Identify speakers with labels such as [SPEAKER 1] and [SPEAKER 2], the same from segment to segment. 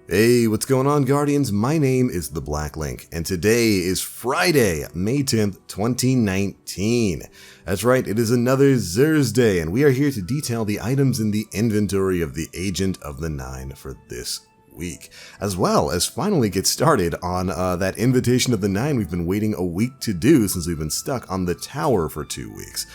[SPEAKER 1] Hey, what's going on, Guardians? My name is the Black Link, and today is Friday, May 10th, 2019. That's right, it is another Xursday, and we are here to detail the items in the inventory of the Agent of the Nine for this week, as well as finally get started on that Invitation of the Nine we've been waiting a week to do since we've been stuck on the tower for 2 weeks.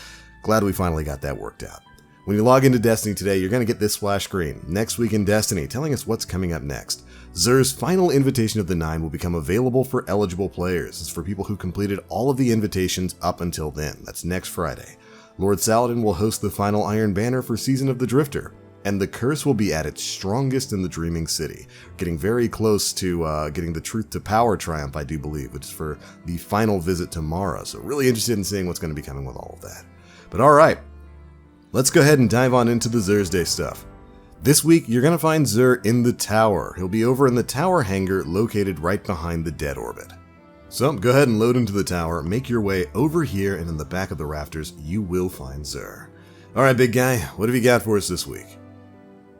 [SPEAKER 1] Glad we finally got that worked out. When you log into Destiny today, you're going to get this splash screen, Next Week in Destiny, telling us what's coming up next. Xur's final Invitation of the Nine will become available for eligible players. It's for people who completed all of the invitations up until then. That's next Friday. Lord Saladin will host the final Iron Banner for Season of the Drifter, and the curse will be at its strongest in the Dreaming City, getting very close to getting the Truth to Power Triumph, I do believe, which is for the final visit tomorrow. So really interested in seeing what's going to be coming with all of that. But alright, let's go ahead and dive on into the Xursday stuff. This week, you're going to find Xur in the tower. He'll be over in the Tower Hangar located right behind the Dead Orbit. So go ahead and load into the tower, make your way over here, and in the back of the rafters, you will find Xur. Alright, big guy, what have you got for us this week?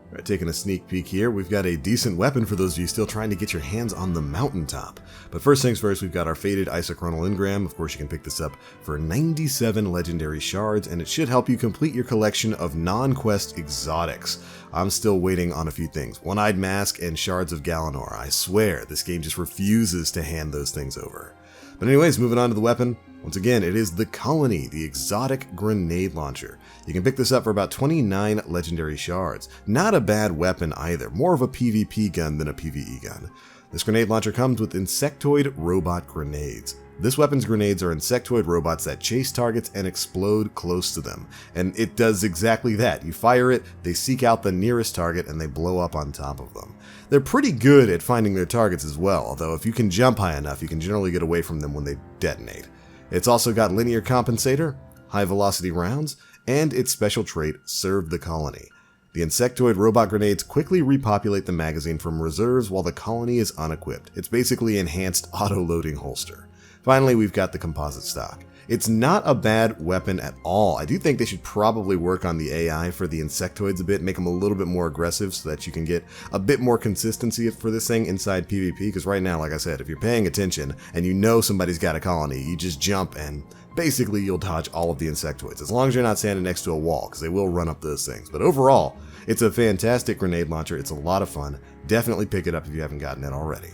[SPEAKER 1] Alright, taking a sneak peek here, we've got a decent weapon for those of you still trying to get your hands on the mountaintop. But first things first, we've got our Faded Isochronal Engram. Of course, you can pick this up for 97 legendary shards, and it should help you complete your collection of non-quest exotics. I'm still waiting on a few things. One-Eyed Mask and Shards of Galanor. I swear, this game just refuses to hand those things over. But anyways, moving on to the weapon. Once again, it is the Colony, the exotic grenade launcher. You can pick this up for about 29 legendary shards. Not a bad weapon either, more of a PvP gun than a PvE gun. This grenade launcher comes with insectoid robot grenades. This weapon's grenades are insectoid robots that chase targets and explode close to them. And it does exactly that. You fire it, they seek out the nearest target, and they blow up on top of them. They're pretty good at finding their targets as well, although if you can jump high enough, you can generally get away from them when they detonate. It's also got linear compensator, high velocity rounds, and its special trait, Serve the Colony. The insectoid robot grenades quickly repopulate the magazine from reserves while the colony is unequipped. It's basically enhanced auto-loading holster. Finally, we've got the composite stock. It's not a bad weapon at all. I do think they should probably work on the AI for the insectoids a bit, make them a little bit more aggressive so that you can get a bit more consistency for this thing inside PvP, because right now, like I said, if you're paying attention and you know somebody's got a colony, you just jump and basically you'll dodge all of the insectoids, as long as you're not standing next to a wall, because they will run up those things. But overall, it's a fantastic grenade launcher. It's a lot of fun. Definitely pick it up if you haven't gotten it already.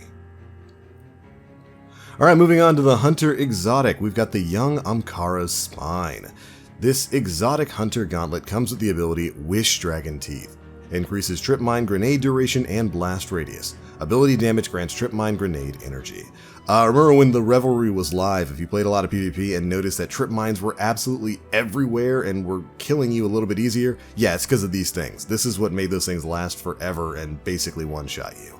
[SPEAKER 1] Alright, moving on to the Hunter Exotic, we've got the Young Ahamkara's Spine. This exotic Hunter Gauntlet comes with the ability Wish Dragon Teeth. Increases Trip Mine Grenade duration and blast radius. Ability damage grants Trip Mine Grenade energy. Remember when the Revelry was live, if you played a lot of PvP and noticed that Trip Mines were absolutely everywhere and were killing you a little bit easier? Yeah, it's because of these things. This is what made those things last forever and basically one-shot you.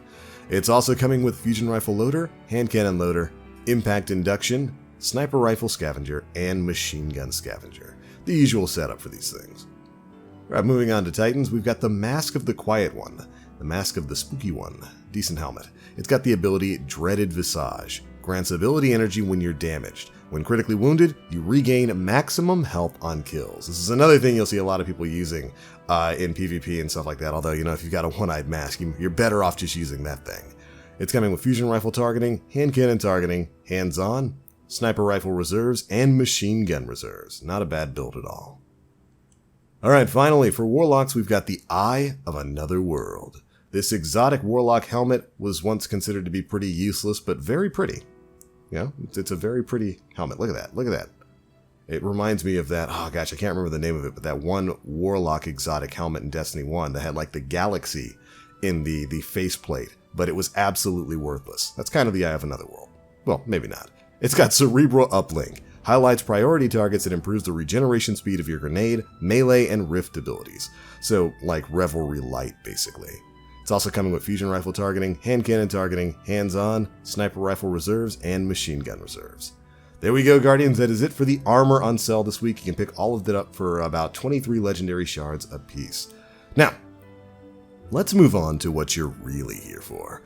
[SPEAKER 1] It's also coming with Fusion Rifle Loader, Hand Cannon Loader, Impact Induction, Sniper Rifle Scavenger, and Machine Gun Scavenger. The usual setup for these things. Right, moving on to Titans, we've got the Mask of the Quiet One, the Mask of the Spooky One. Decent helmet. It's got the ability Dreaded Visage. Grants ability energy when you're damaged. When critically wounded, you regain maximum health on kills. This is another thing you'll see a lot of people using in PvP and stuff like that, although, you know, if you've got a one-eyed mask, you're better off just using that thing. It's coming with Fusion Rifle targeting, Hand Cannon targeting, Hands-On, Sniper Rifle reserves, and Machine Gun reserves. Not a bad build at all. Alright, finally, for Warlocks, we've got the Eye of Another World. This exotic Warlock helmet was once considered to be pretty useless, but very pretty. You know, it's a very pretty helmet. Look at that, look at that. It reminds me of that, oh gosh, I can't remember the name of it, but that one Warlock exotic helmet in Destiny 1 that had like the galaxy in the faceplate, but it was absolutely worthless. That's kind of the Eye of Another World. Well, maybe not. It's got Cerebral Uplink, highlights priority targets and improves the regeneration speed of your grenade, melee, and rift abilities. So, like Revelry Light, basically. It's also coming with Fusion Rifle targeting, Hand Cannon targeting, Hands-On, Sniper Rifle reserves, and Machine Gun reserves. There we go, Guardians. That is it for the armor on sale this week. You can pick all of that up for about 23 legendary shards apiece. Now, let's move on to what you're really here for.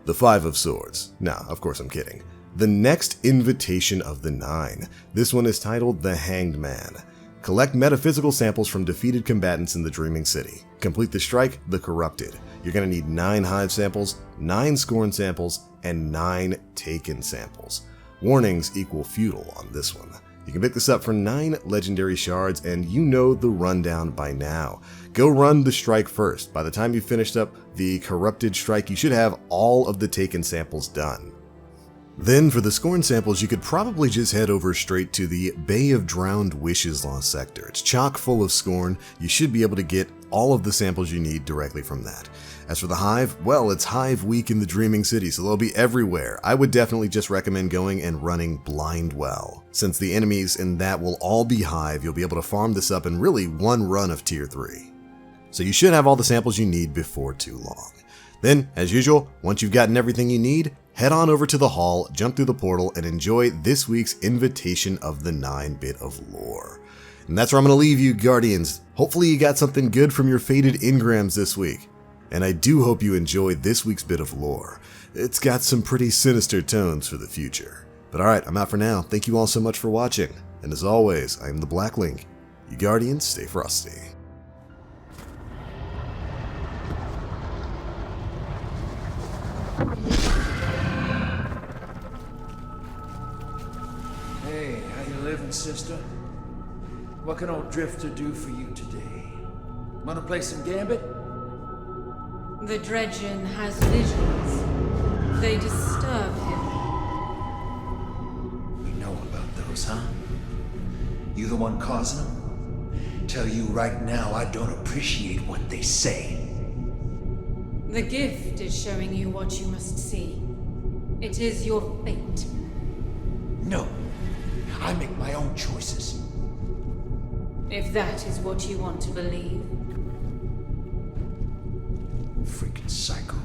[SPEAKER 1] The Five of Swords. Nah, of course I'm kidding. The next Invitation of the Nine. This one is titled The Hanged Man. Collect metaphysical samples from defeated combatants in the Dreaming City. Complete the strike, The Corrupted. you're going to need 9 hive samples, 9 scorn samples, and 9 taken samples. Warnings equal futile on this one. You can pick this up for 9 legendary shards, and you know the rundown by now. Go run the strike first. By the time you've finished up the corrupted strike, you should have all of the taken samples done. Then for the scorn samples, you could probably just head over straight to the Bay of Drowned Wishes lost sector. It's chock full of scorn. You should be able to get all of the samples you need directly from that. As for the hive, well, it's hive week in the Dreaming City, so they'll be everywhere. I would definitely just recommend going and running blind well. Since the enemies in that will all be hive, you'll be able to farm this up in really one run of tier 3. So you should have all the samples you need before too long. Then, as usual, once you've gotten everything you need, head on over to the hall, jump through the portal, and enjoy this week's Invitation of the 9-Bit of Lore. And that's where I'm going to leave you, Guardians. Hopefully you got something good from your faded engrams this week. And I do hope you enjoyed this week's bit of lore. It's got some pretty sinister tones for the future. But alright, I'm out for now. Thank you all so much for watching. And as always, I am the Black Link. You Guardians, stay frosty.
[SPEAKER 2] Hey, how you living, sister? What can old Drifter do for you today? Wanna play some Gambit?
[SPEAKER 3] The Dredgen has visions. They disturb him.
[SPEAKER 2] You know about those, huh? You the one causing them? Tell you right now, I don't appreciate what they say.
[SPEAKER 3] The gift is showing you what you must see. It is your fate.
[SPEAKER 2] No, I make my own choices.
[SPEAKER 3] If that is what you want to believe.
[SPEAKER 2] Freaking psycho.